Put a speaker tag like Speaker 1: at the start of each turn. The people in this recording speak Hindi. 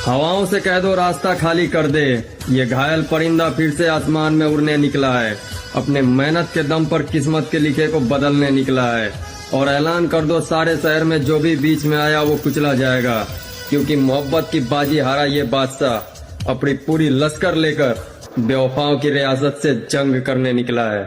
Speaker 1: हवाओं से कह दो रास्ता खाली कर दे, ये घायल परिंदा फिर से आसमान में उड़ने निकला है। अपने मेहनत के दम पर किस्मत के लिखे को बदलने निकला है। और ऐलान कर दो सारे शहर में जो भी बीच में आया वो कुचला जाएगा, क्योंकि मोहब्बत की बाजी हारा ये बादशाह अपनी पूरी लश्कर लेकर बेवफाओं की रियासत से जंग करने निकला है।